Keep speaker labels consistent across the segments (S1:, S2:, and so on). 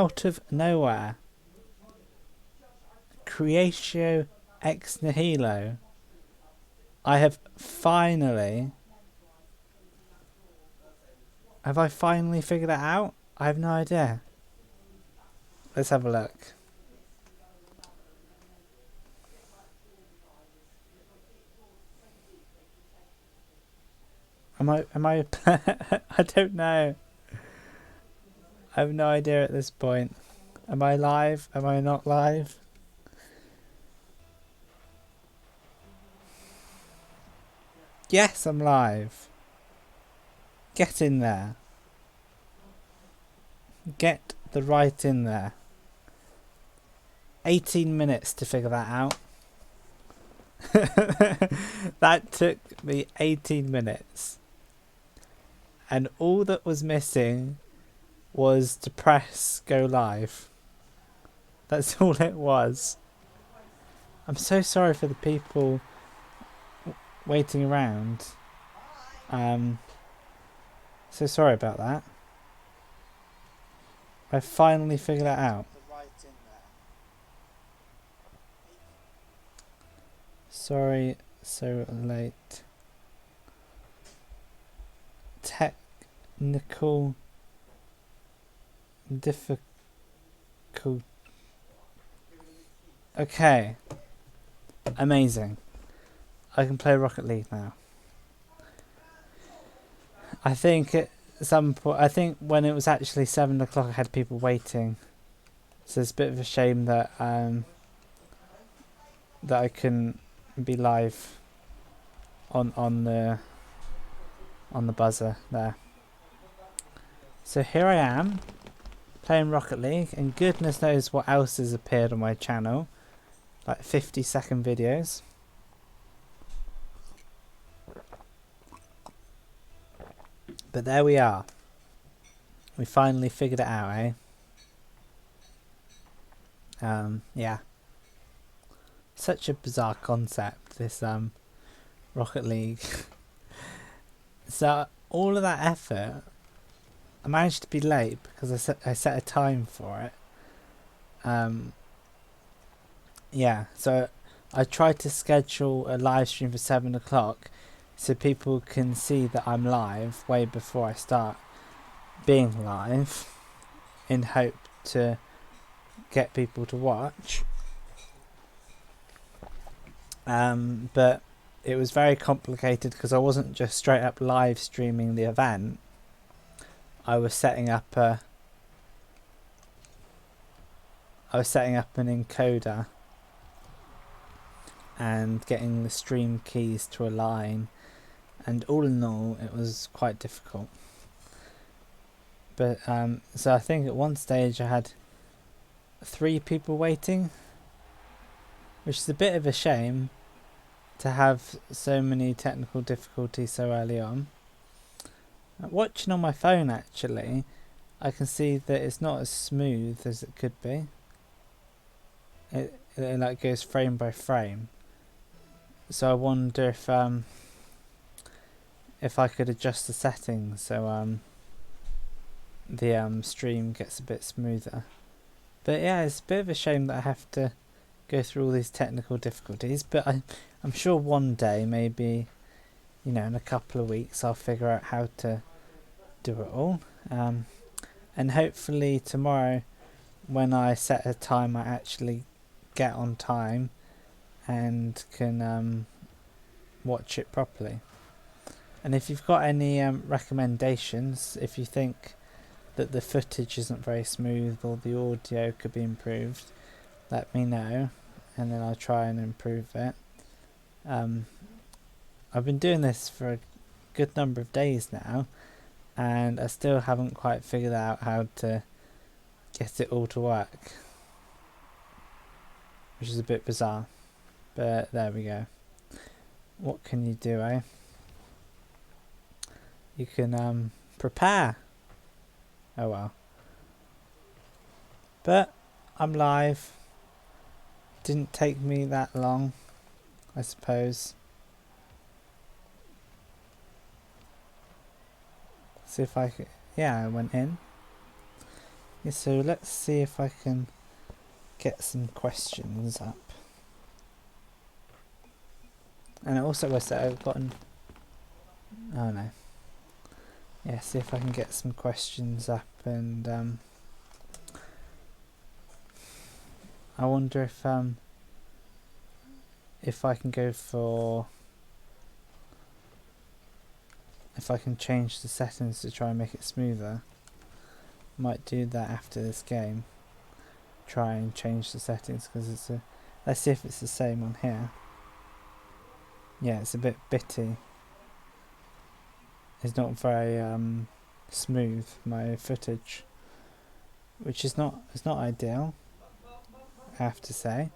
S1: out of nowhere, Creatio ex nihilo, I have finally... Have I finally figured it out? I have no idea. Let's have a look. Am I I don't know. I have no idea at this point. Am I live? Am I not live? Yes, I'm live. Get in there. Get the right in there. 18 minutes to figure that out. That took me 18 minutes. And all that was missing was to press go live. That's all it was. I'm so sorry for the people waiting around. So sorry about that. I finally figured it out. Sorry, so late. Technical difficult. Okay. Amazing. I can play Rocket League now. I think at some point, I think when it was actually 7 o'clock, I had people waiting. So it's a bit of a shame that that I couldn't be live on the buzzer there. So here I am playing Rocket League, and goodness knows what else has appeared on my channel, like 50-second videos. But there we are. We finally figured it out, eh? Yeah. Such a bizarre concept, this Rocket League. So all of that effort, I managed to be late because I set a time for it. Yeah, so I tried to schedule a live stream for 7 o'clock so people can see that I'm live way before I start being live, in hope to get people to watch. But it was very complicated because I wasn't just straight up live streaming the event. I was setting up an encoder and getting the stream keys to align, and all in all it was quite difficult. But so I think at one stage I had 3 people waiting, which is a bit of a shame to have so many technical difficulties so early on. Watching on my phone, actually, I can see that it's not as smooth as it could be. It like goes frame by frame. So I wonder if I could adjust the settings so the stream gets a bit smoother. But yeah, it's a bit of a shame that I have to go through all these technical difficulties, but I'm sure one day, maybe, you know, in a couple of weeks, I'll figure out how to do it all. And hopefully tomorrow, when I set a time, I actually get on time and can watch it properly. And if you've got any recommendations, if you think that the footage isn't very smooth or the audio could be improved, let me know, and then I'll try and improve it. I've been doing this for a good number of days now, and I still haven't quite figured out how to get it all to work, which is a bit bizarre, but there we go. What can you do, eh? You can prepare. Oh well. But I'm live. Didn't take me that long, I suppose. See if I could... Yeah, I went in. Yeah, so let's see if I can get some questions up. And also was that I've gotten... Oh no. Yeah, see if I can get some questions up, and I wonder if I can go for... if I can change the settings to try and make it smoother. Might do that after this game. Try and change the settings, because it's a... Let's see if it's the same on here. Yeah, it's a bit bitty. It's not very smooth, my footage, which is not... it's not ideal, I have to say.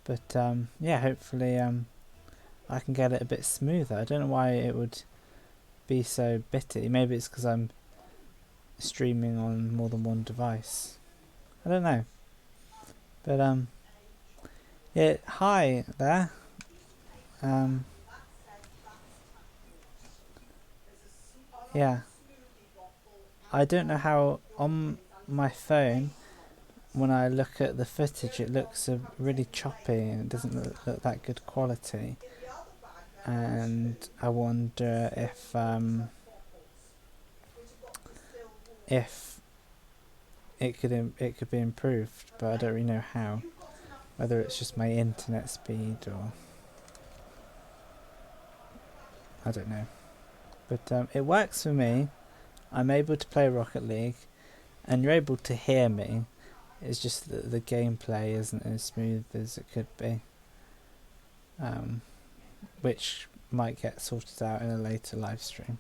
S1: But yeah, hopefully I can get it a bit smoother. I don't know why it would be so bitty. Maybe it's because I'm streaming on more than one device. I don't know. But yeah, hi there. Yeah, I don't know how on my phone, when I look at the footage, it looks really choppy and it doesn't look that good quality. And I wonder if it could be improved, but I don't really know how. Whether it's just my internet speed or... I don't know. But it works for me. I'm able to play Rocket League, and you're able to hear me. It's just that the gameplay isn't as smooth as it could be, which might get sorted out in a later live stream.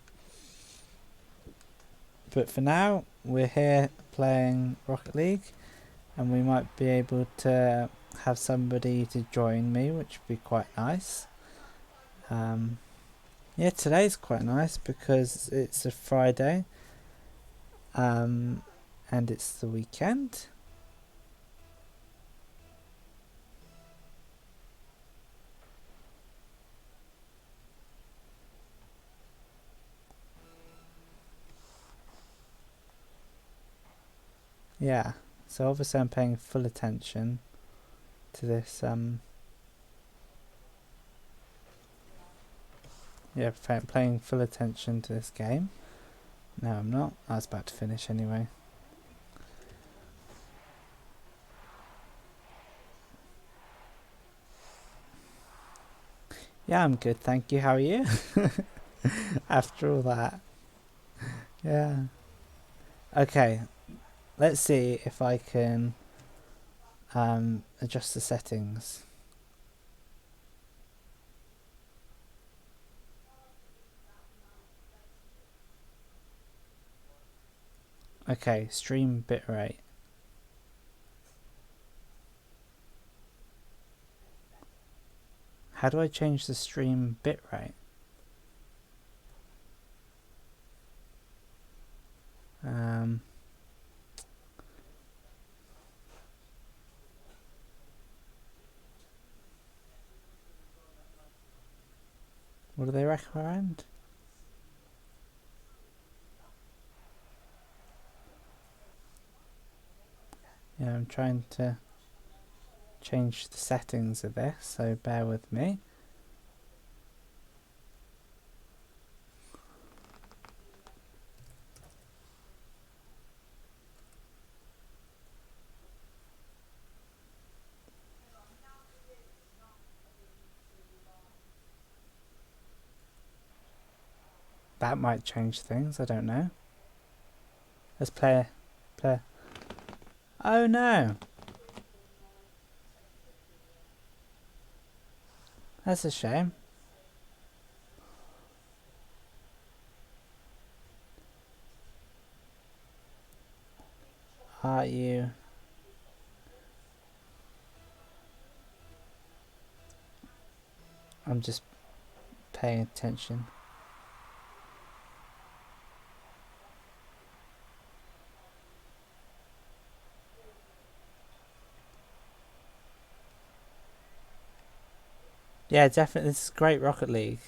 S1: But for now, we're here playing Rocket League, and we might be able to have somebody to join me, which would be quite nice. Yeah, today's quite nice because it's a Friday, and it's the weekend. Yeah, so obviously I'm paying full attention to this. Yeah, paying full attention to this game. No, I'm not. I was about to finish anyway. Yeah, I'm good, thank you. How are you? After all that. Yeah. Okay, let's see if I can adjust the settings. Okay, stream bitrate. How do I change the stream bitrate? What do they recommend? Yeah, I'm trying to change the settings of this, so bear with me. That might change things, I don't know. Let's play. Oh no! That's a shame. Are you... I'm just paying attention. Yeah, definitely. This is great Rocket League.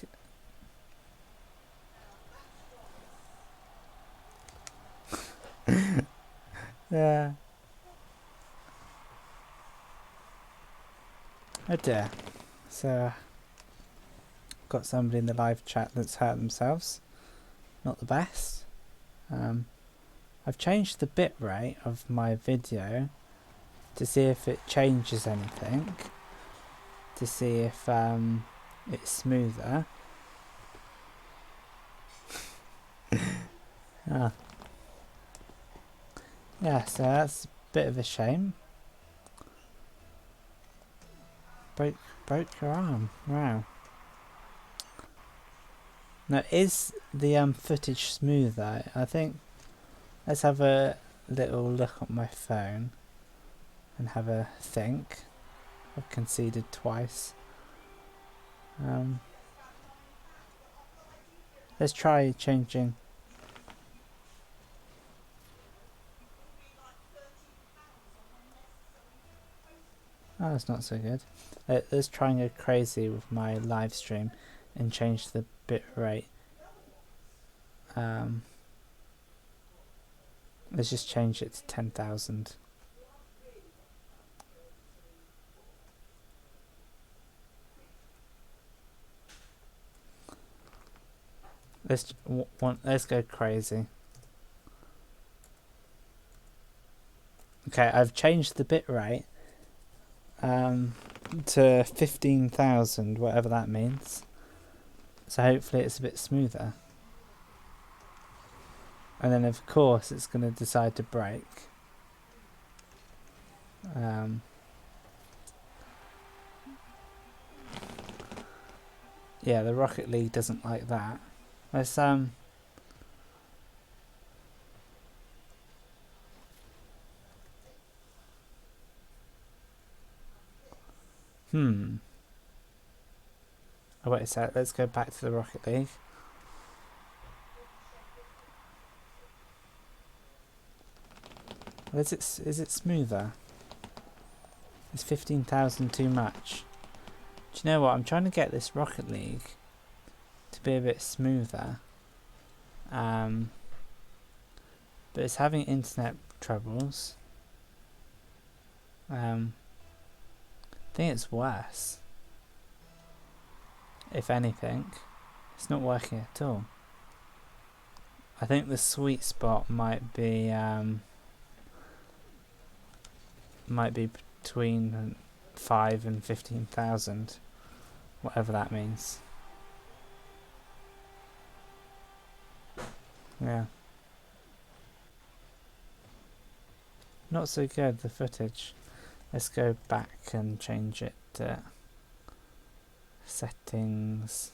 S1: Yeah. Oh dear. So, got somebody in the live chat that's hurt themselves. Not the best. I've changed the bitrate of my video to see if it changes anything. To see if it's smoother. Ah. Yeah, so that's a bit of a shame. Broke your arm. Wow. Now, is the footage smoother? I think. Let's have a little look at my phone and have a think. I've conceded twice. Let's try changing. Oh, that's not so good. Let's try and go crazy with my live stream and change the bit rate. Let's just change it to 10,000. Let's go crazy. Okay, I've changed the bit rate to 15,000, whatever that means. So hopefully it's a bit smoother. And then of course it's going to decide to break. Yeah, the Rocket League doesn't like that. Let's Oh wait a sec, let's go back to the Rocket League. Is it smoother? Is 15,000 too much? Do you know what? I'm trying to get this Rocket League to be a bit smoother. But it's having internet troubles. I think it's worse. If anything, it's not working at all. I think the sweet spot might be between 5 and 15,000, whatever that means. Yeah. Not so good, the footage. Let's go back and change it to settings.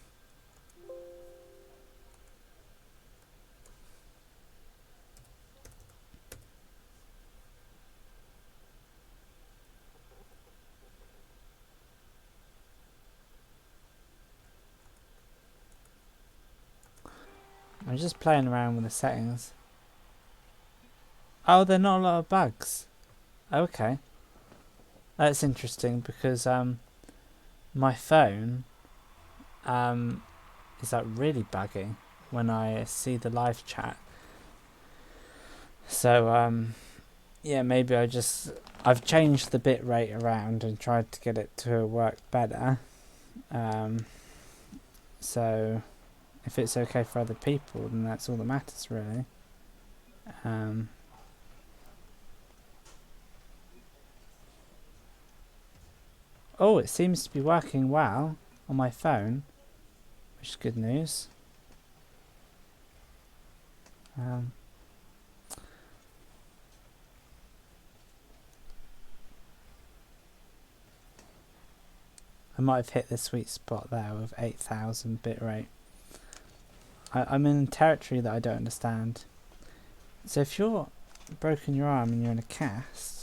S1: I'm just playing around with the settings. Oh, there are not a lot of bugs. Okay. That's interesting because my phone is like really buggy when I see the live chat. So yeah, maybe I've changed the bit rate around and tried to get it to work better. So if it's okay for other people, then that's all that matters really. Oh, it seems to be working well on my phone, which is good news. I might have hit the sweet spot there with 8,000 bitrate. I'm in territory that I don't understand. So if you're broken your arm and you're in a cast,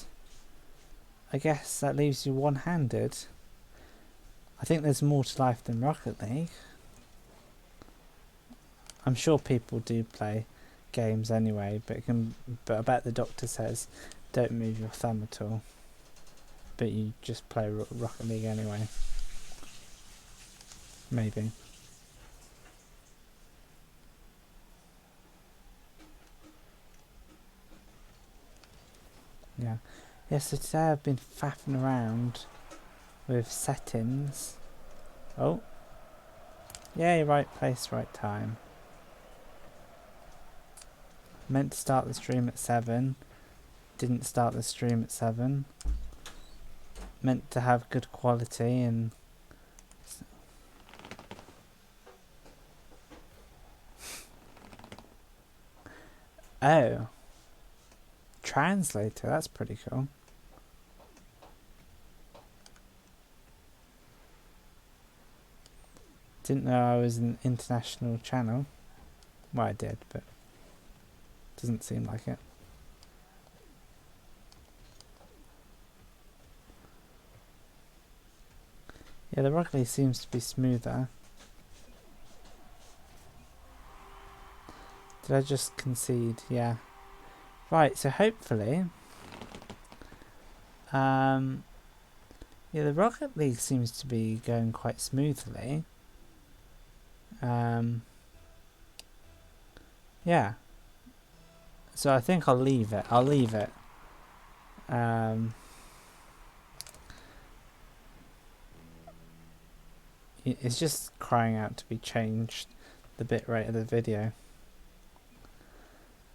S1: I guess that leaves you one-handed. I think there's more to life than Rocket League. I'm sure people do play games anyway, but I bet the doctor says don't move your thumb at all. But you just play Rocket League anyway. Maybe. Yeah. Yeah, so today I've been faffing around with settings. Oh. Yay, right place, right time. Meant to start the stream at 7. Didn't start the stream at 7. Meant to have good quality and... Oh. Translator, that's pretty cool. Didn't know I was an international channel. Well, I did, but doesn't seem like it. Yeah, the Rocket League seems to be smoother. Did I just concede? Yeah. Right, so hopefully... yeah, the Rocket League seems to be going quite smoothly. Yeah. So I think I'll leave it. I'll leave it. It's just crying out to be changed, the bitrate of the video.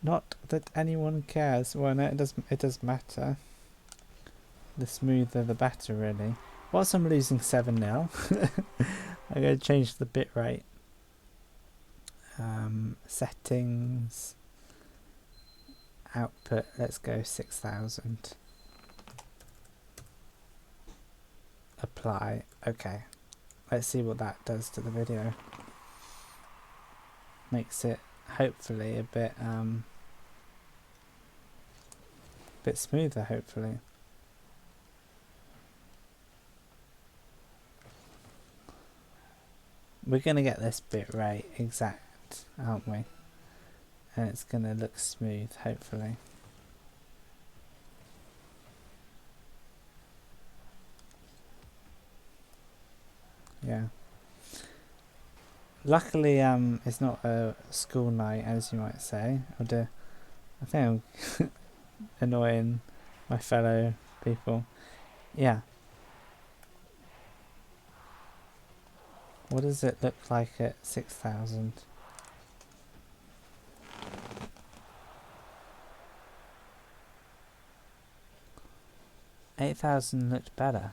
S1: Not that anyone cares. Well, no, it does matter. The smoother the better, really. Whilst I'm losing 7-0, I'm going to change the bitrate. Settings. Output, let's go 6000. Apply. Okay. Let's see what that does to the video. Makes it hopefully a bit smoother, hopefully. We're gonna get this bit right exact, aren't we? And it's gonna look smooth, hopefully. Yeah. Luckily, it's not a school night, as you might say. I think I'm annoying my fellow people. Yeah. What does it look like at 6000? $8,000 looked better.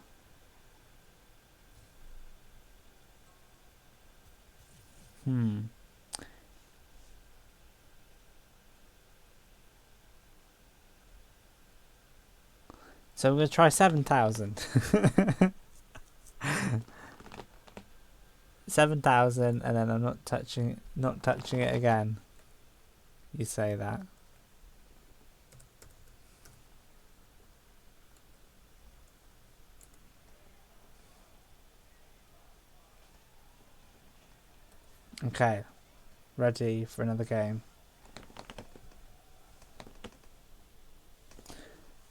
S1: So we'll try 7,000. 7,000, and then I'm not touching it again. You say that. Okay, ready for another game.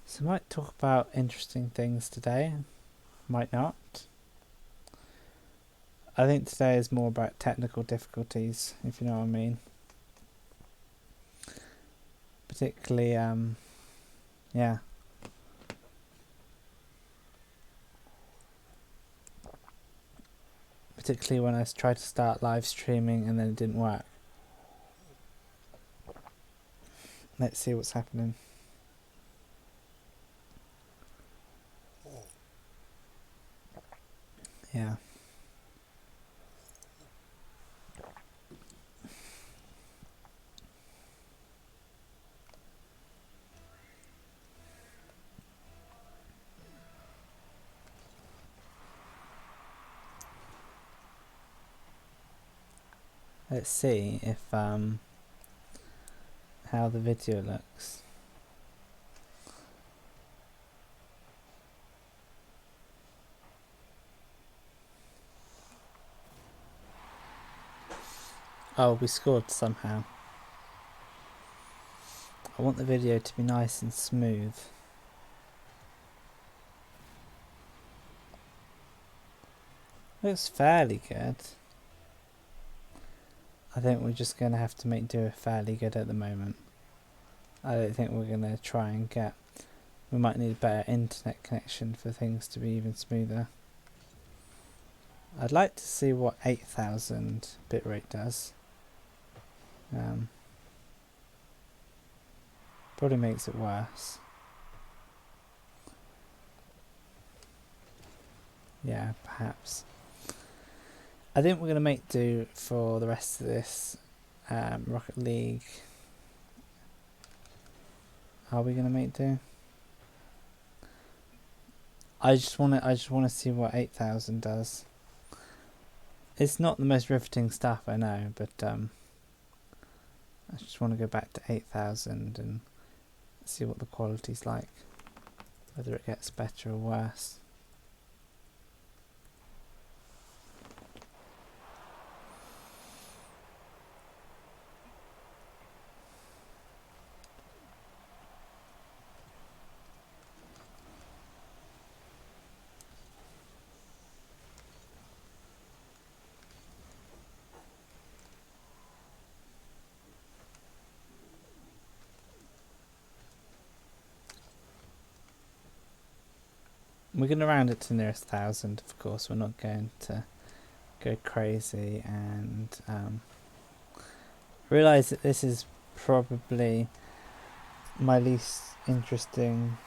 S1: So I might talk about interesting things today, might not. I think today is more about technical difficulties, if you know what I mean. Particularly, yeah. Particularly when I tried to start live streaming and then it didn't work. Let's see what's happening. Yeah. Let's see if how the video looks. Oh, we scored somehow. I want the video to be nice and smooth. Looks fairly good. I think we're just going to have to do it fairly good at the moment. I don't think we're going to try and get we might need a better internet connection for things to be even smoother. I'd like to see what 8000 bitrate does. Probably makes it worse. Yeah, perhaps. I think we're going to make do for the rest of this Rocket League. Are we going to make do? I just want to see what 8000 does. It's not the most riveting stuff, I know, but I just want to go back to 8000 and see what the quality's like, whether it gets better or worse. We're going to round it to the nearest 1000, of course. We're not going to go crazy, and realise that this is probably my least interesting.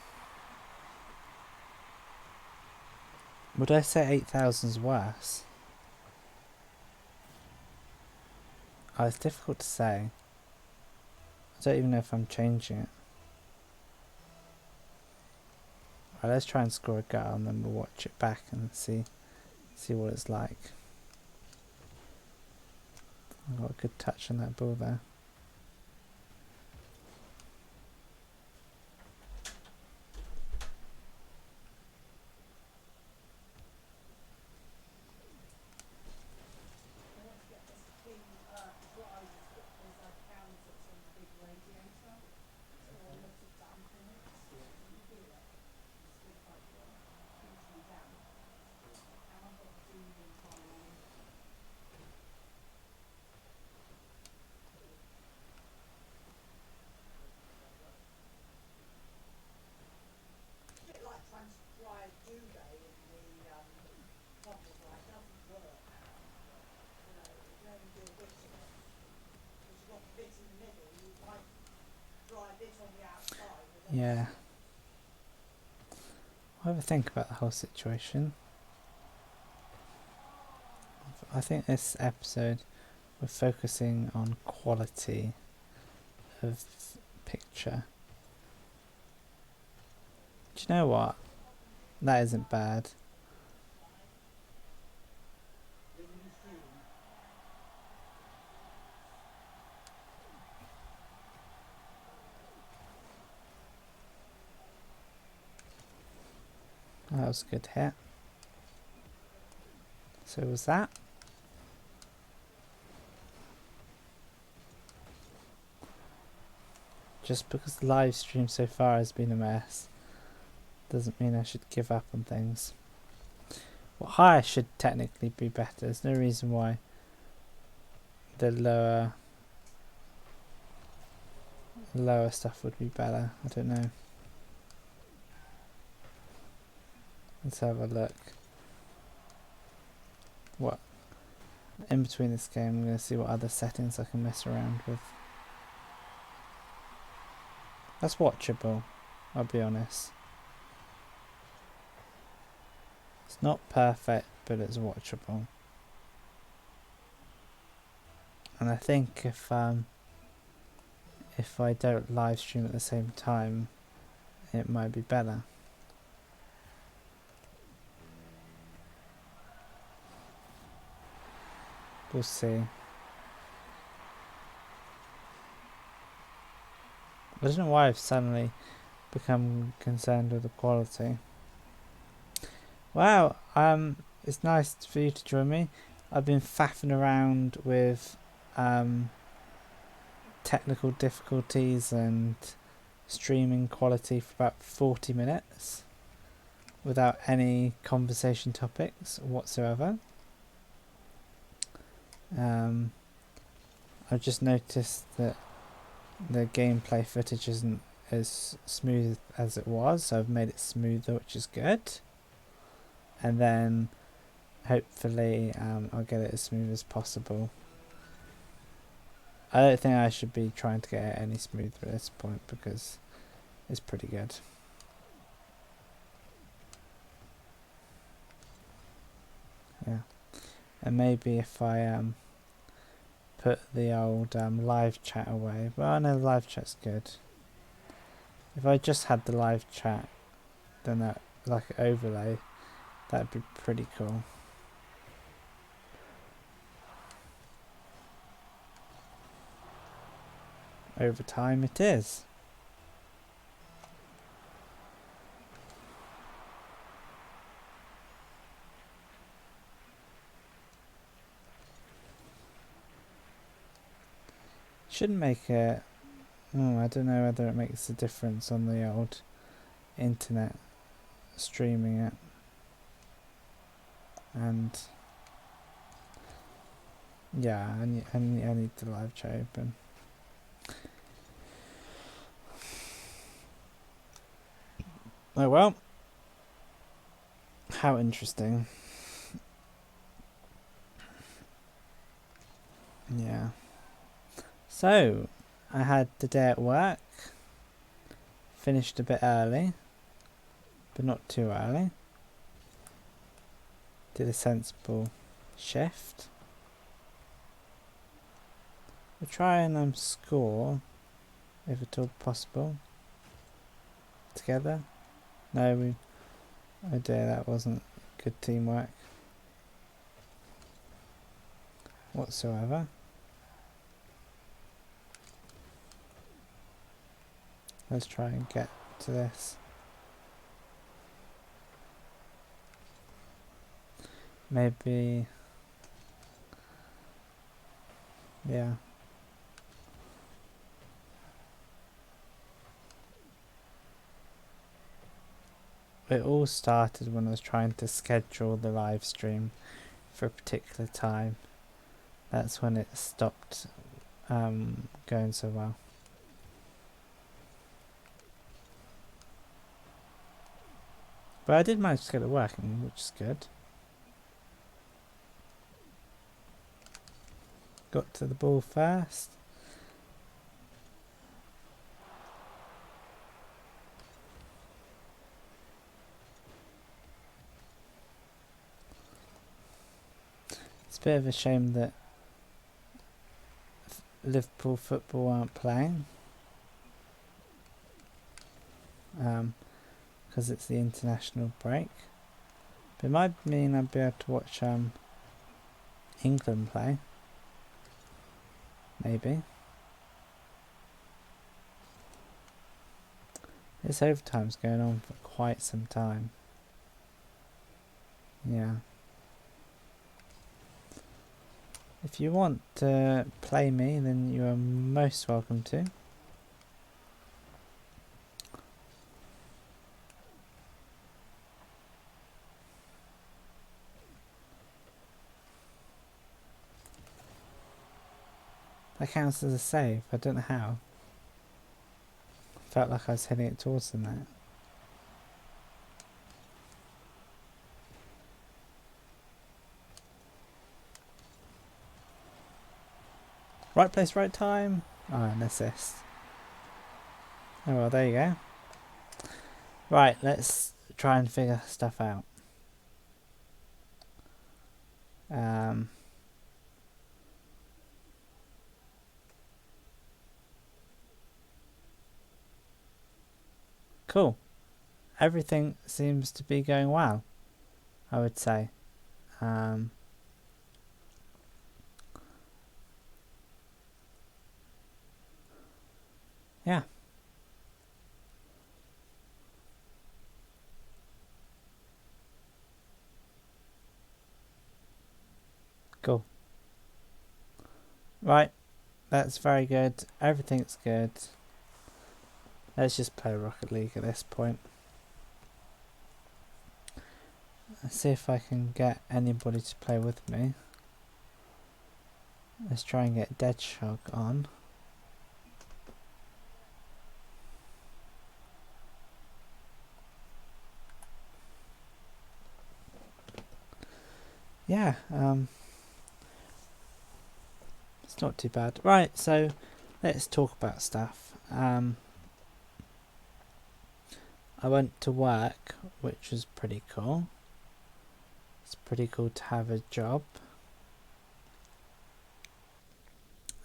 S1: Would I say 8000's worse? Oh, it's difficult to say. I don't even know if I'm changing it. Right, let's try and score a goal and then we'll watch it back and see what it's like. I got a good touch on that ball there. Yeah. I'll have a think about the whole situation. I think this episode we're focusing on quality of picture. Do you know what? That isn't bad. That was a good hit. So was that. Just because the live stream so far has been a mess doesn't mean I should give up on things. Well, higher should technically be better. There's no reason why the lower stuff would be better. I don't know. Let's have a look. What? In between this game, I'm going to see what other settings I can mess around with. That's watchable, I'll be honest. It's not perfect, but it's watchable. And I think if I don't live stream at the same time, it might be better. We'll see. I don't know why I've suddenly become concerned with the quality. Wow, it's nice for you to join me. I've been faffing around with technical difficulties and streaming quality for about 40 minutes without any conversation topics whatsoever. I've just noticed that the gameplay footage isn't as smooth as it was, so I've made it smoother, which is good. And then hopefully I'll get it as smooth as possible. I don't think I should be trying to get it any smoother at this point because it's pretty good. Yeah, and maybe if I put the old live chat away. Well, I know the live chat's good. If I just had the live chat, then that, like an overlay, that'd be pretty cool. Over time it is. Shouldn't make it. I don't know whether it makes a difference on the old internet streaming it. And yeah, I need the live chat open. Oh well. How interesting. Yeah. So, I had the day at work. Finished a bit early, but not too early. Did a sensible shift. We'll try and score, if at all possible, together. No, oh dear, that wasn't good teamwork whatsoever. Let's try and get to this. Maybe, yeah. It all started when I was trying to schedule the live stream for a particular time. That's when it stopped going so well. But I did manage to get it working, which is good. Got to the ball first. It's a bit of a shame that Liverpool football aren't playing. Because it's the international break. But it might mean I'll be able to watch England play. Maybe. This overtime's going on for quite some time. Yeah. If you want to play me, then you are most welcome to. That counts as a save. I don't know how. Felt like I was heading it towards the net. Right place, right time. Oh, an assist. Oh well, there you go. Right, let's try and figure stuff out. Cool. Everything seems to be going well, I would say. Yeah. Cool. Right, that's very good. Everything's good. Let's just play Rocket League at this point. Let's see if I can get anybody to play with me. Let's try and get Deadshot on. yeah, it's not too bad. Right, so let's talk about stuff. I went to work, which was pretty cool. It's pretty cool to have a job.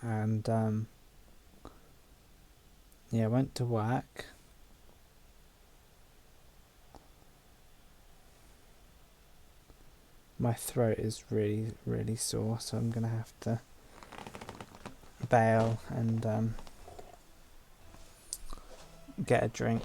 S1: And yeah, I went to work. My throat is really, really sore, so I'm gonna have to bail and get a drink.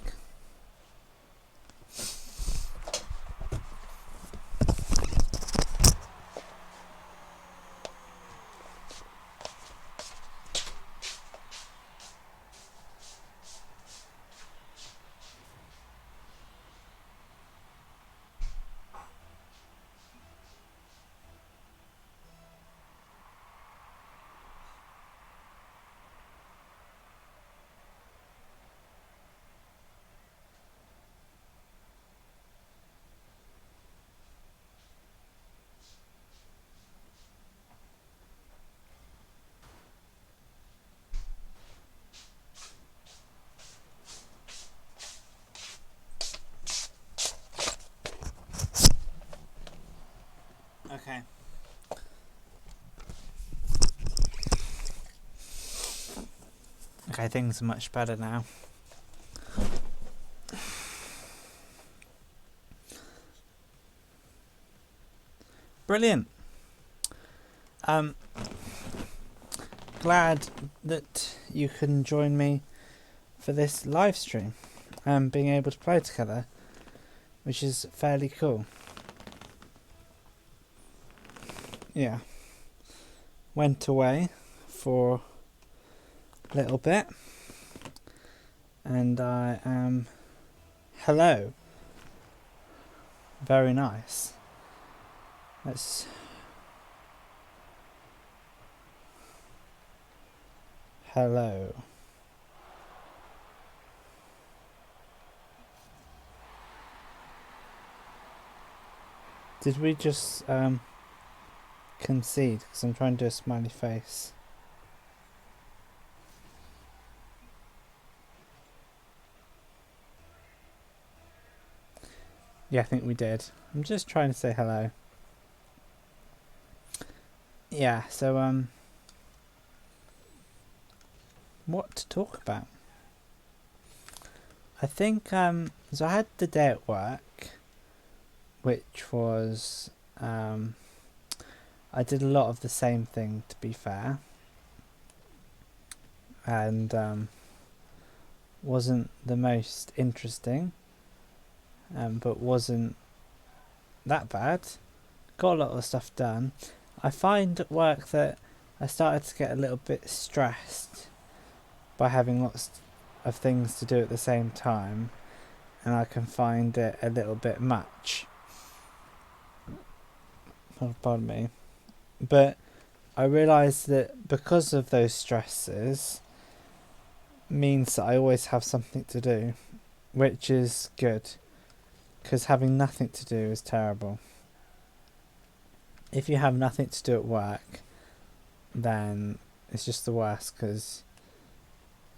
S1: Okay. Okay, things are much better now. Brilliant. Glad that you can join me for this live stream and being able to play together, which is fairly cool. Yeah. Went away for a little bit and I am hello. Very nice. Let's hello. Did we just concede? Because I'm trying to do a smiley face. Yeah, I think we did. I'm just trying to say hello. Yeah, so what to talk about? I think so I had the day at work, which was I did a lot of the same thing, to be fair, and wasn't the most interesting, but wasn't that bad. Got a lot of stuff done. I find at work that I started to get a little bit stressed by having lots of things to do at the same time, and I can find it a little bit much. Oh, pardon me. But I realised that because of those stresses means that I always have something to do, which is good, because having nothing to do is terrible. If you have nothing to do at work, then it's just the worst, because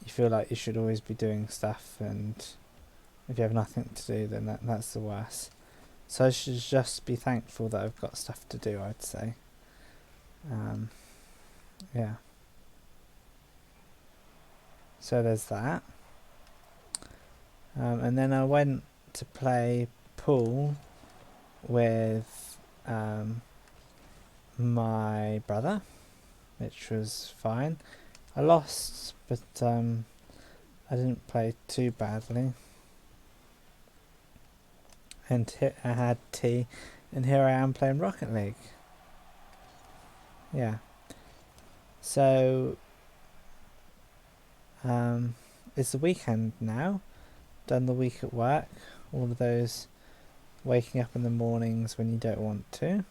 S1: you feel like you should always be doing stuff, and if you have nothing to do, then that's the worst. So I should just be thankful that I've got stuff to do, I'd say. Yeah. So there's that. And then I went to play pool with my brother, which was fine. I lost, but I didn't play too badly. And I had tea, and here I am playing Rocket League. Yeah. So it's the weekend now. Done the week at work. All of those waking up in the mornings when you don't want to.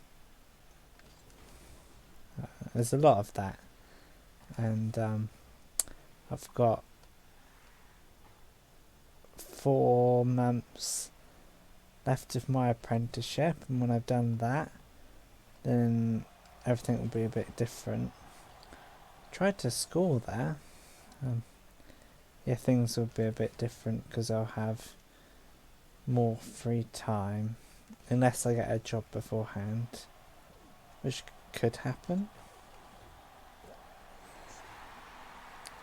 S1: There's a lot of that. And I've got 4 months left of my apprenticeship, and when I've done that, then everything will be a bit different. Tried to score there. Yeah, things will be a bit different because I'll have more free time, unless I get a job beforehand, which could happen.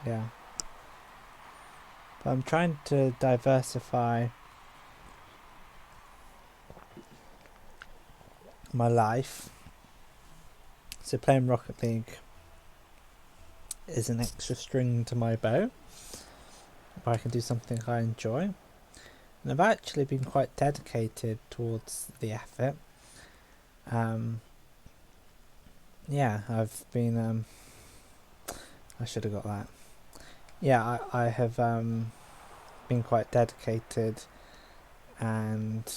S1: Yeah. But I'm trying to diversify my life. So playing Rocket League is an extra string to my bow, where I can do something I enjoy. And I've actually been quite dedicated towards the effort. Yeah, I've been, I should have got that. Yeah, I have been quite dedicated, and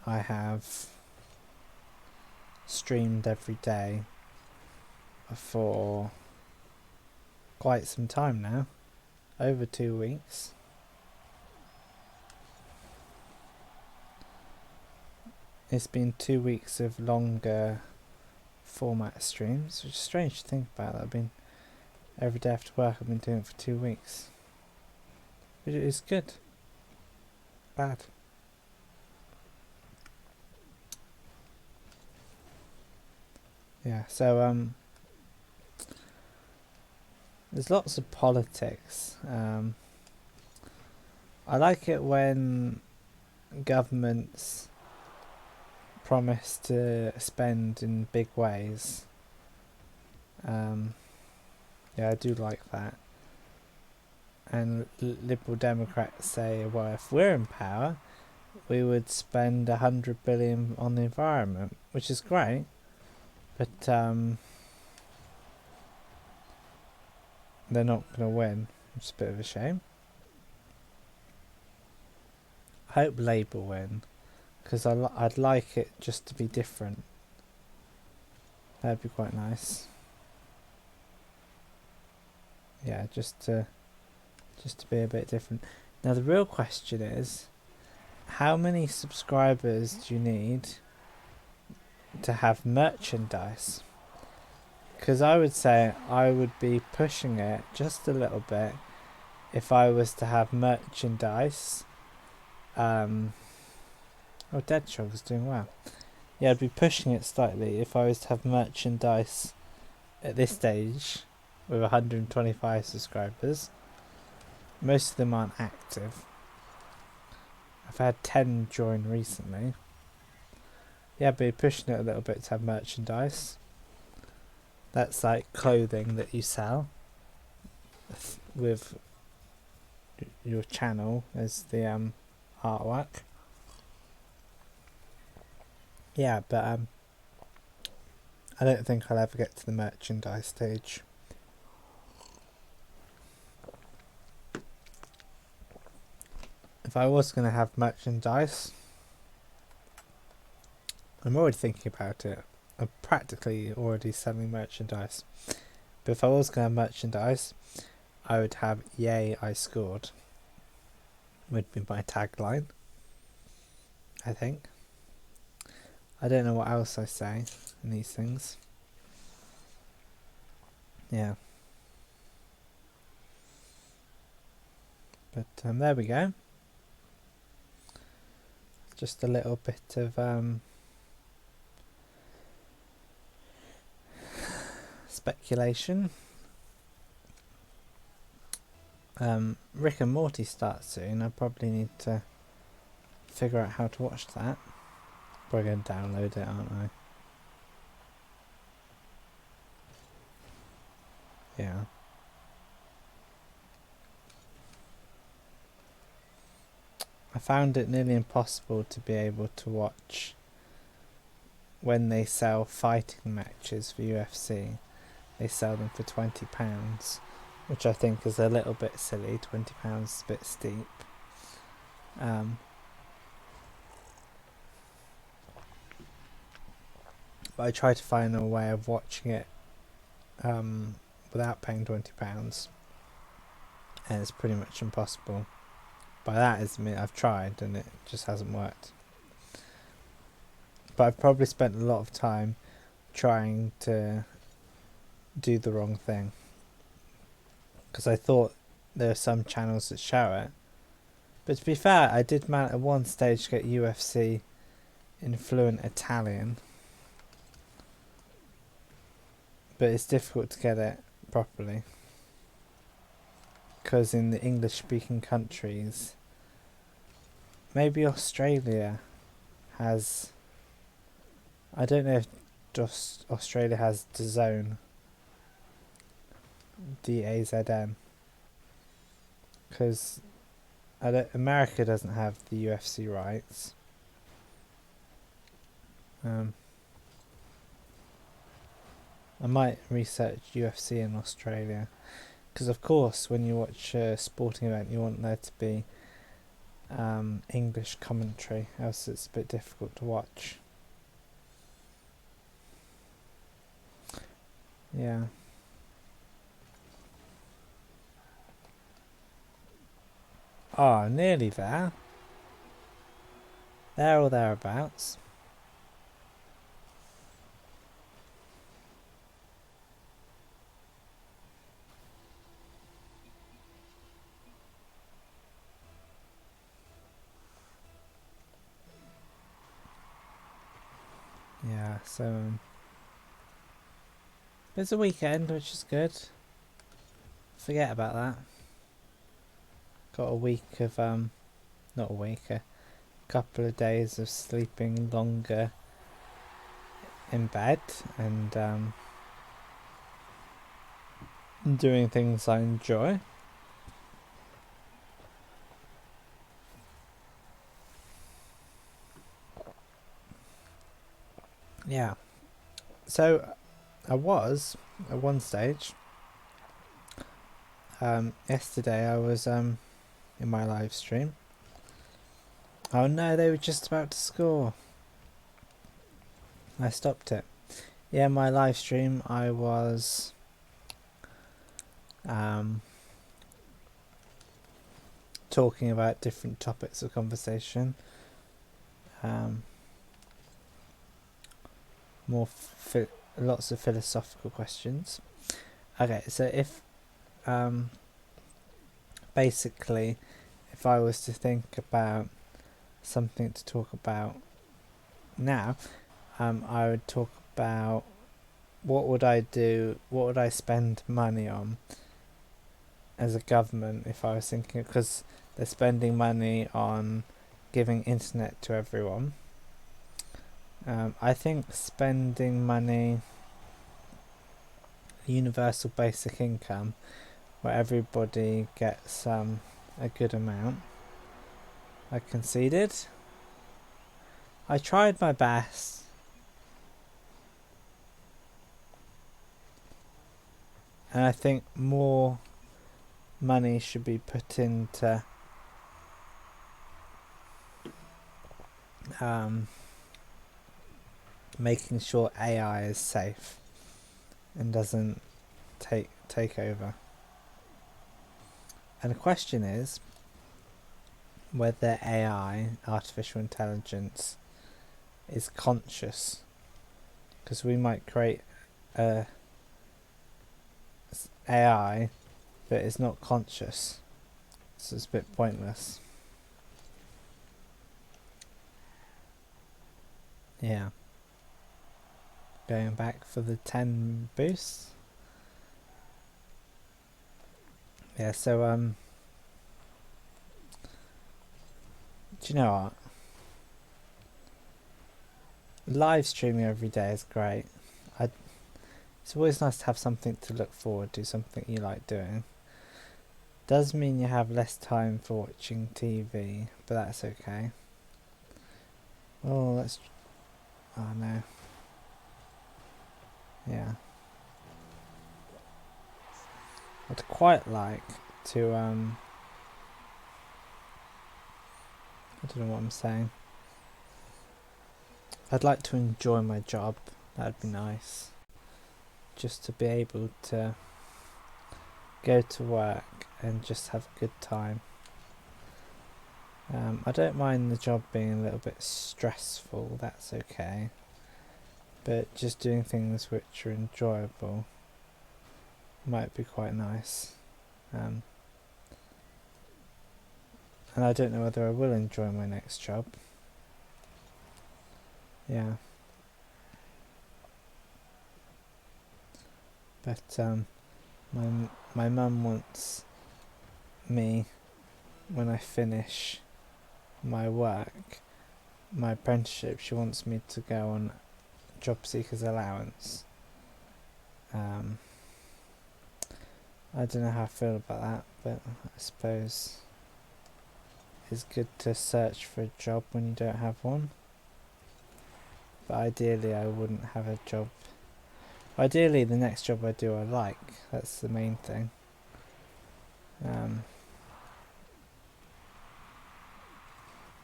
S1: I have streamed every day for quite some time now, over 2 weeks. It's been 2 weeks of longer format streams, which is strange to think about. I've been every day after work. I've been doing it for 2 weeks, but it is good. Bad. Yeah. So there's lots of politics. I like it when governments promise to spend in big ways. Yeah, I do like that. And Liberal Democrats say, well, if we're in power, we would spend 100 billion on the environment, which is great, but they're not going to win, which is a bit of a shame. I hope Labour win, because I'd like it just to be different. That'd be quite nice. Yeah, just to be a bit different. Now the real question is, how many subscribers do you need to have merchandise? Because I would say I would be pushing it just a little bit if I was to have merchandise. Oh, Deadshog is doing well. Yeah, I'd be pushing it slightly if I was to have merchandise at this stage with 125 subscribers. Most of them aren't active. I've had 10 join recently. Yeah, I'd be pushing it a little bit to have merchandise. That's like clothing that you sell with your channel as the artwork. Yeah, but I don't think I'll ever get to the merchandise stage. If I was going to have merchandise, I'm already thinking about it. I'm practically already selling merchandise. But if I was going to have merchandise, I would have "Yay, I scored." Would be my tagline, I think. I don't know what else I say in these things. Yeah. But there we go. Just a little bit of speculation. Rick and Morty starts soon. I probably need to figure out how to watch that. Probably going to download it, aren't I? Yeah. I found it nearly impossible to be able to watch when they sell fighting matches for UFC. They sell them for £20, which I think is a little bit silly. £20 is a bit steep. But I try to find a way of watching it without paying £20, and it's pretty much impossible. By that, I've tried and it just hasn't worked. But I've probably spent a lot of time trying to do the wrong thing. Because I thought there are some channels that show it. But to be fair, I did manage at one stage to get UFC in fluent Italian. But it's difficult to get it properly. Because in the English speaking countries, maybe Australia has, I don't know if just Australia has DAZN, DAZN, because America doesn't have the UFC rights. I might research UFC in Australia, because of course when you watch a sporting event you want there to be English commentary, else it's a bit difficult to watch. Yeah. Oh, nearly there. There or thereabouts. Yeah, so it's a weekend, which is good. Forget about that. Got a week of not a week, a couple of days of sleeping longer in bed and doing things I enjoy. Yeah. So I was at one stage. Yesterday I was in my live stream. Oh no, they were just about to score. I stopped it. Yeah, my live stream I was talking about different topics of conversation. Lots of philosophical questions. Okay, so if basically if I was to think about something to talk about now, I would talk about what would I do, what would I spend money on as a government if I was thinking, because they're spending money on giving internet to everyone. I think spending money, universal basic income, where everybody gets a good amount. I conceded. I tried my best. And I think more money should be put into making sure AI is safe and doesn't take over. And the question is whether AI, artificial intelligence, is conscious, because we might create a AI that is not conscious, so it's a bit pointless. Yeah. Going back for the 10 boosts. Yeah, so do you know what? Live streaming every day is great. It's always nice to have something to look forward to, something you like doing. Does mean you have less time for watching TV, but that's okay. Oh, oh no. Yeah. I'd quite like to I don't know what I'm saying. I'd like to enjoy my job. That'd be nice. Just to be able to go to work and just have a good time. I don't mind the job being a little bit stressful, that's okay. But just doing things which are enjoyable might be quite nice. And I don't know whether I will enjoy my next job. Yeah. But my mum wants me, when I finish my work, my apprenticeship, she wants me to go on job seekers allowance. I don't know how I feel about that, but I suppose it's good to search for a job when you don't have one. But ideally I wouldn't have a job. Ideally the next job I do I like, that's the main thing.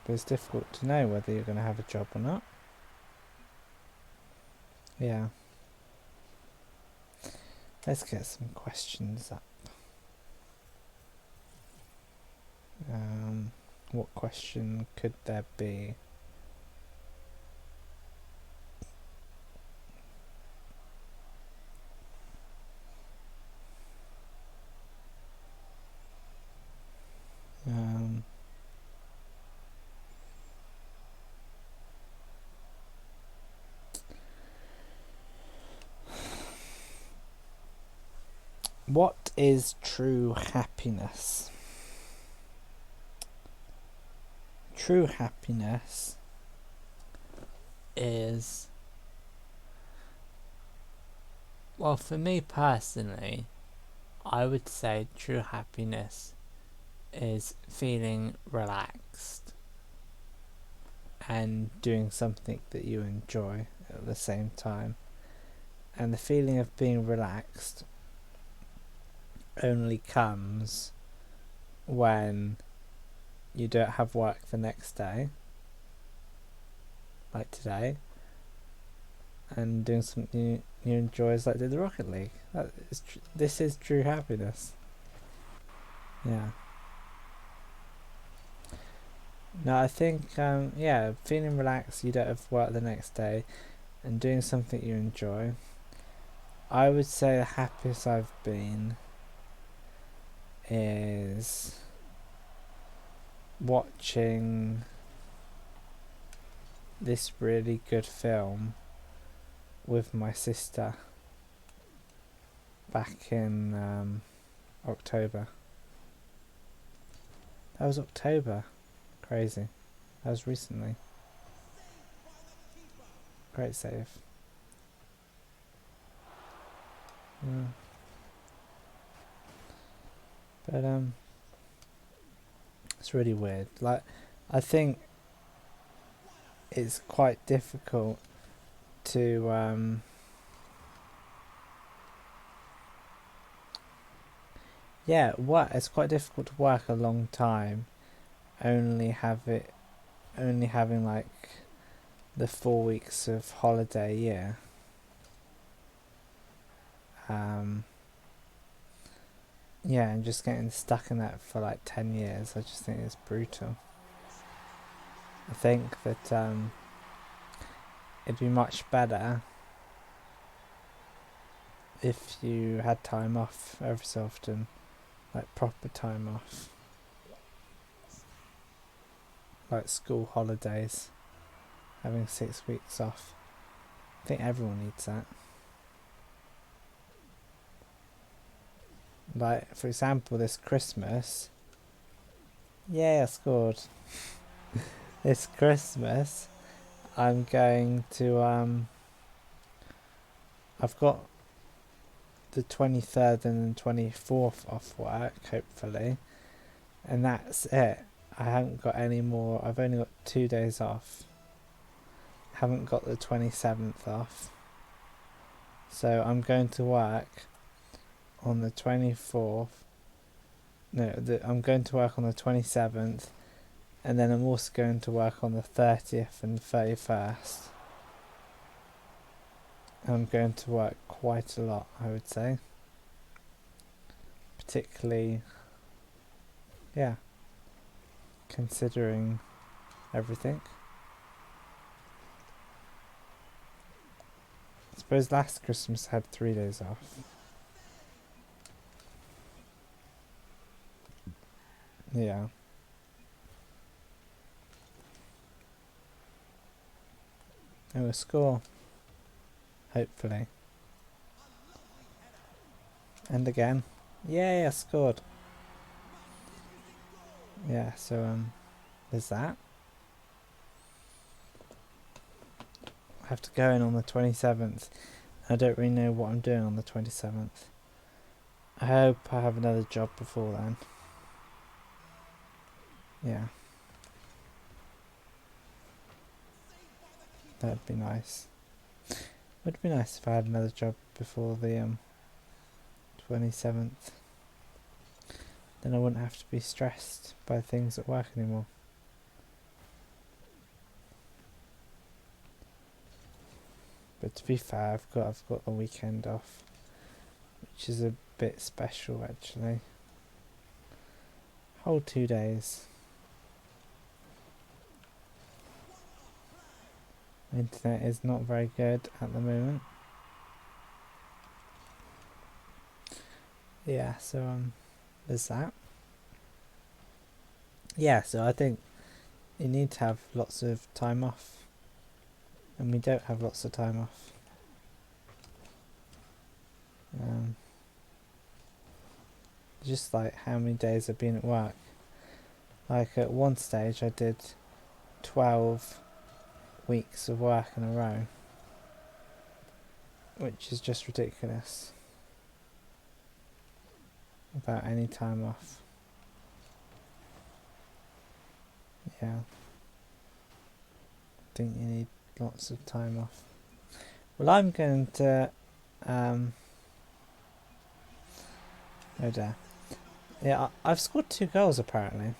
S1: But it's difficult to know whether you're going to have a job or not. Yeah. Let's get some questions up. What question could there be? What is true happiness? True happiness is, well, for me personally, I would say true happiness is feeling relaxed and doing something that you enjoy at the same time. And the feeling of being relaxed only comes when you don't have work the next day, like today, and doing something you enjoy is like doing the Rocket League. This is true happiness. Yeah. No, I think, feeling relaxed, you don't have work the next day, and doing something you enjoy. I would say the happiest I've been is watching this really good film with my sister back in October. That was October. Crazy. That was recently. Great save. Yeah. But it's really weird. Like, I think it's quite difficult to it's quite difficult to work a long time only having like the 4 weeks of holiday a year. And just getting stuck in that for like 10 years, I just think it's brutal. I think that it'd be much better if you had time off every so often, like proper time off, like school holidays, having 6 weeks off. I think everyone needs that. Like, for example, this Christmas, I scored. This Christmas I'm going to I've got the 23rd and the 24th off work, hopefully, and that's it. I haven't got any more. I've only got 2 days off. Haven't got the 27th off. So I'm going to work on the 24th. I'm going to work on the 27th, and then I'm also going to work on the 30th and 31st. I'm going to work quite a lot, I would say. Particularly, considering everything. I suppose last Christmas I had 3 days off. Yeah. It will score. Hopefully. And again. Yay, I scored. Yeah, so there's that. I have to go in on the 27th. I don't really know what I'm doing on the 27th. I hope I have another job before then. Yeah. That'd be nice. Would be nice if I had another job before the 27th. Then I wouldn't have to be stressed by things at work anymore. But to be fair, I've got the weekend off, which is a bit special actually. Whole 2 days. Internet is not very good at the moment. Yeah, so there's that. Yeah, so I think you need to have lots of time off, and we don't have lots of time off. Just like how many days I've been at work. Like at one stage I did 12 weeks of work in a row, which is just ridiculous, without any time off. Yeah, I think you need lots of time off. Well, I'm going to oh dear. Yeah, I've scored 2 goals apparently.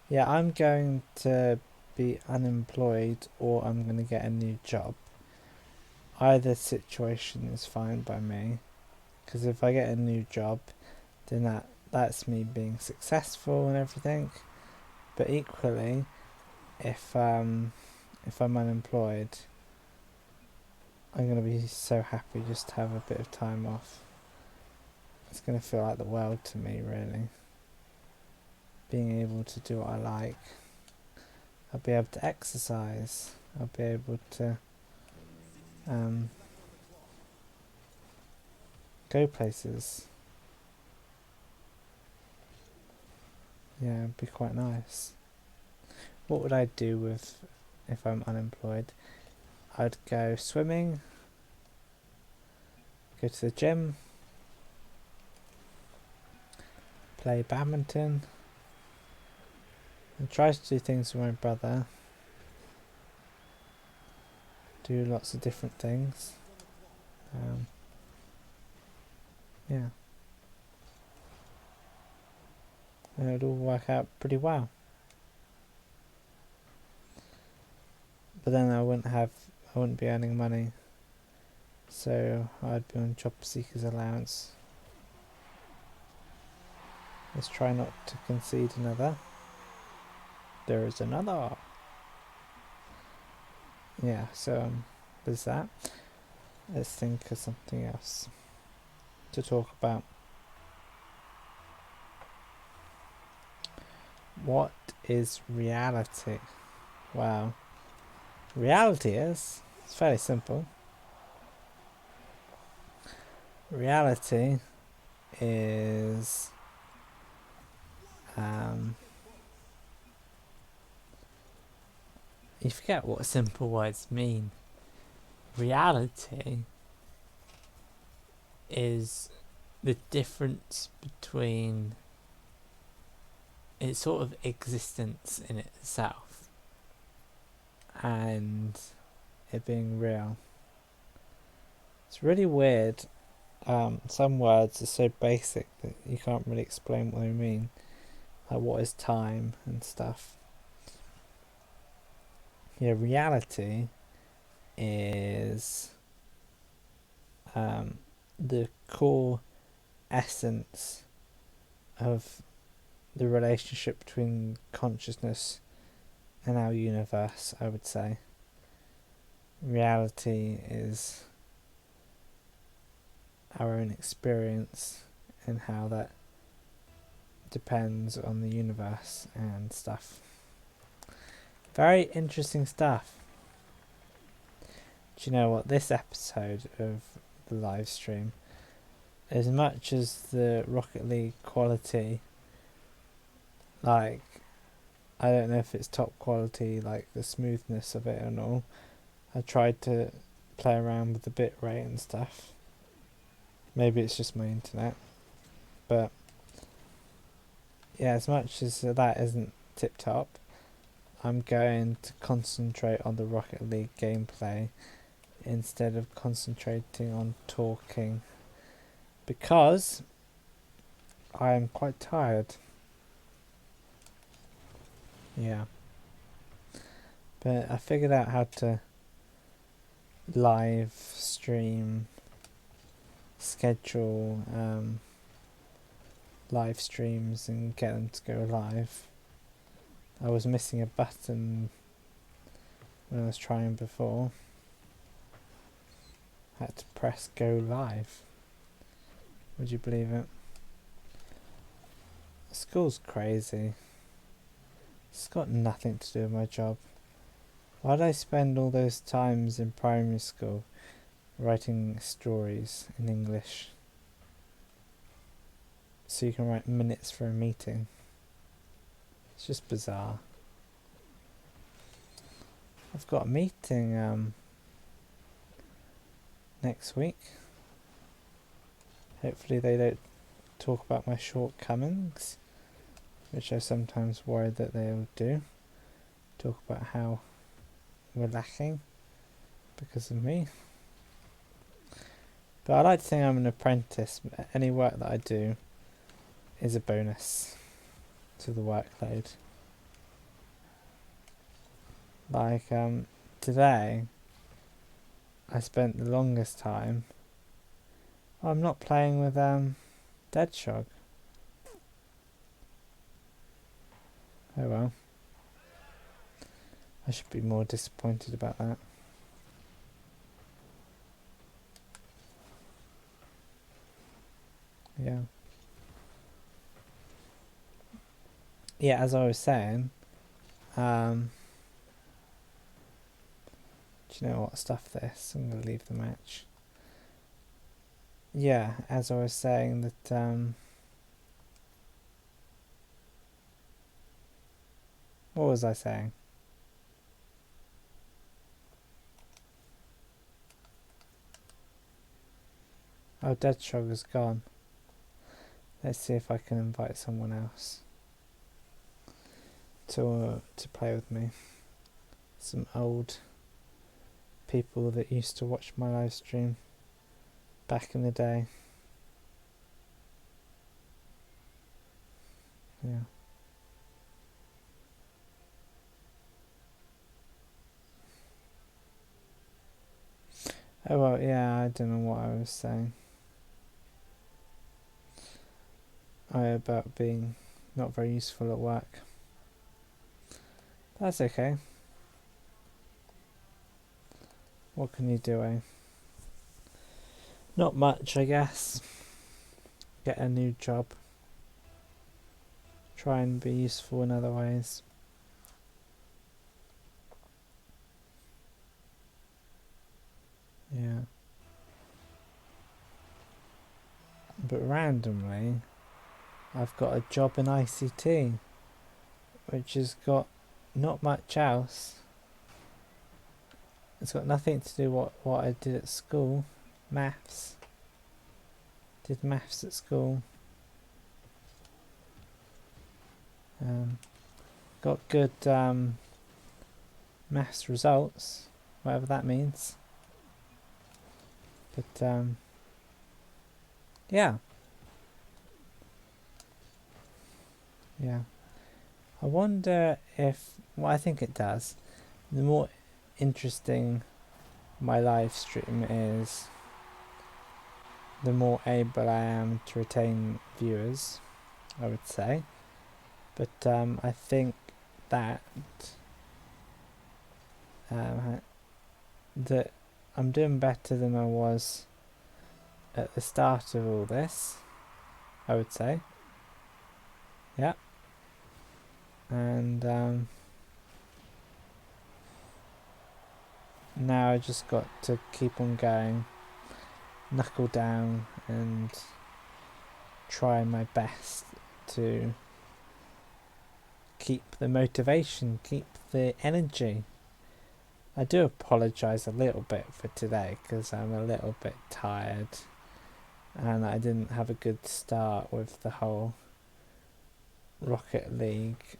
S1: Yeah, I'm going to be unemployed or I'm going to get a new job. Either situation is fine by me, because if I get a new job, then that's me being successful and everything. But equally, if I'm unemployed, I'm going to be so happy just to have a bit of time off. It's going to feel like the world to me, really. Being able to do what I like. I'll be able to exercise. I'll be able to go places. Yeah, it'd be quite nice. What would I do if I'm unemployed? I'd go swimming, go to the gym, play badminton, and try to do things with my brother. Do lots of different things. Yeah. And it would all work out pretty well. But then I wouldn't be earning money. So I'd be on job seekers allowance. Let's try not to concede another. There is another. Yeah, so there's that. Let's think of something else to talk about. What is reality? Wow. Reality it's fairly simple. Reality is you forget what simple words mean. Reality is the difference between its sort of existence in itself and it being real. It's really weird. Some words are so basic that you can't really explain what they mean. Like what is time and stuff. Yeah, reality is the core essence of the relationship between consciousness and our universe, I would say. Reality is our own experience and how that depends on the universe and stuff. Very interesting stuff. Do you know what? This episode of the live stream, as much as the Rocket League quality, like, I don't know if it's top quality, like the smoothness of it and all. I tried to play around with the bit rate and stuff. Maybe it's just my internet. But yeah, as much as that isn't tip top, I'm going to concentrate on the Rocket League gameplay instead of concentrating on talking, because I am quite tired. Yeah. But I figured out how to live stream, schedule live streams and get them to go live. I was missing a button when I was trying before. I had to press go live. Would you believe it? School's crazy. It's got nothing to do with my job. Why did I spend all those times in primary school writing stories in English so you can write minutes for a meeting? It's just bizarre. I've got a meeting next week. Hopefully they don't talk about my shortcomings, which I sometimes worry that they'll do. Talk about how we're lacking because of me. But I like to think I'm an apprentice. Any work that I do is a bonus to the workload. Like today, I spent the longest time. I'm not playing with Deadshog. Oh well. I should be more disappointed about that. Yeah. Yeah, as I was saying, do you know what? Stuff this. I'm going to leave the match. Yeah, as I was saying that, what was I saying? Oh, Deadshog is gone. Let's see if I can invite someone else to play with me. Some old people that used to watch my live stream back in the day. Yeah. Oh well, yeah, I don't know what I was saying. About being not very useful at work. That's okay. What can you do, eh? Not much, I guess. Get a new job. Try and be useful in other ways. Yeah. But randomly, I've got a job in ICT, which has got not much else. It's got nothing to do with what I did at school. Maths. Did maths at school. Got good maths results, whatever that means. But yeah. Yeah. I wonder if, well, I think it does. The more interesting my live stream is, the more able I am to retain viewers, I would say. But I think that that I'm doing better than I was at the start of all this, I would say. Yeah. And now I just got to keep on going, knuckle down and try my best to keep the motivation, keep the energy. I do apologise a little bit for today because I'm a little bit tired and I didn't have a good start with the whole Rocket League,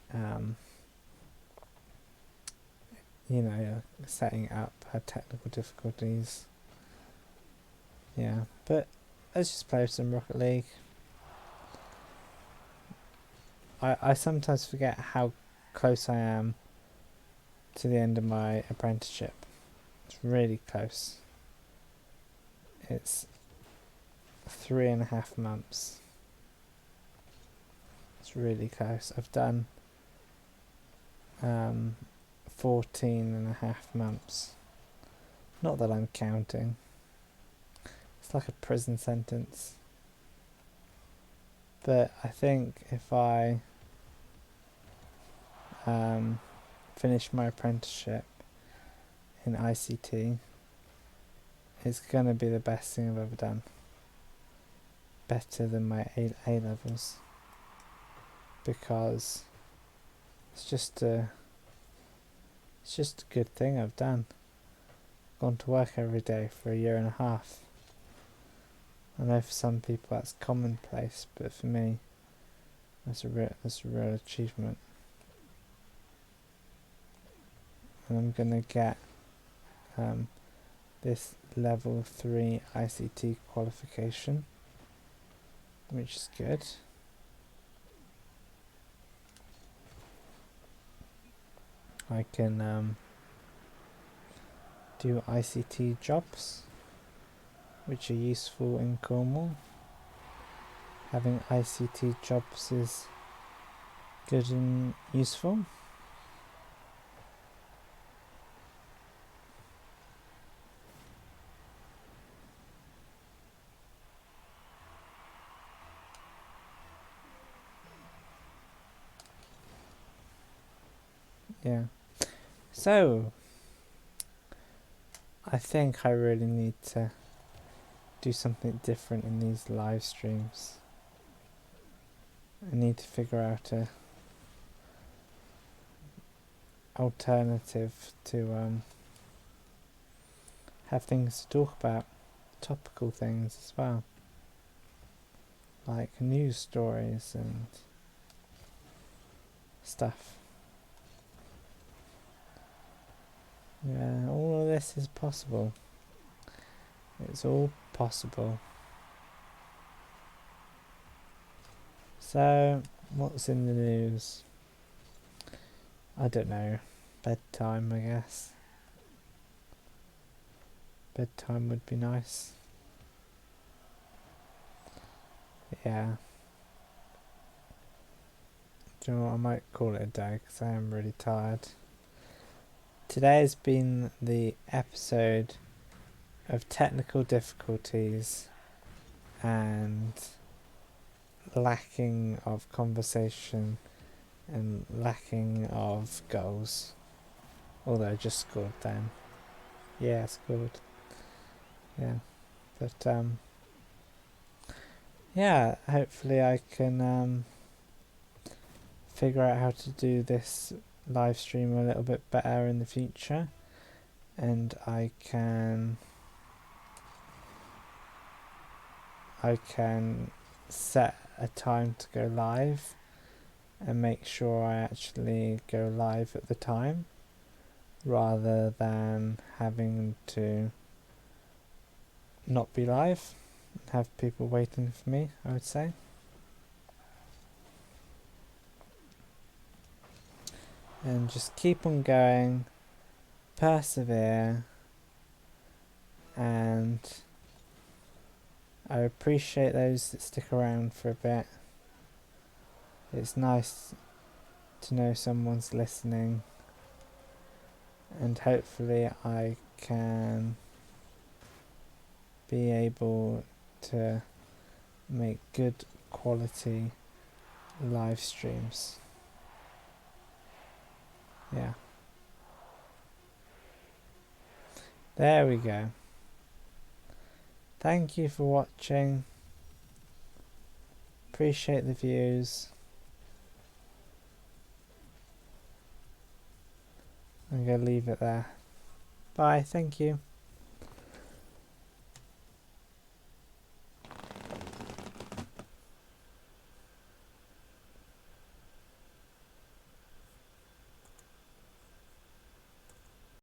S1: setting up, had technical difficulties. Yeah, but let's just play some Rocket League. I sometimes forget how close I am to the end of my apprenticeship. It's really close. It's 3.5 months. It's really close. I've done 14.5 months. Not that I'm counting. It's like a prison sentence. But I think if I finish my apprenticeship in ICT, it's going to be the best thing I've ever done. Better than my A levels. Because it's just a good thing I've done. Gone to work every day for 1.5 years. I know for some people that's commonplace, but for me, that's a real achievement. And I'm gonna get this level 3 ICT qualification, which is good. I can do ICT jobs, which are useful in Cornwall. Having ICT jobs is good and useful. Yeah. So, I think I really need to do something different in these live streams. I need to figure out a alternative to have things to talk about, topical things as well, like news stories and stuff. Yeah, all of this is possible. It's all possible. So, what's in the news? I don't know. Bedtime, I guess. Bedtime would be nice. Yeah. Do you know what? I might call it a day because I am really tired. Today has been the episode of technical difficulties and lacking of conversation and lacking of goals. Although I just scored then. Yeah, I scored. Yeah. But yeah, hopefully I can figure out how to do this live stream a little bit better in the future, and I can set a time to go live and make sure I actually go live at the time rather than having to not be live and have people waiting for me, I would say. And just keep on going, persevere, and I appreciate those that stick around for a bit. It's nice to know someone's listening, and hopefully I can be able to make good quality live streams. Yeah. There we go. Thank you for watching. Appreciate the views. I'm going to leave it there. Bye, thank you.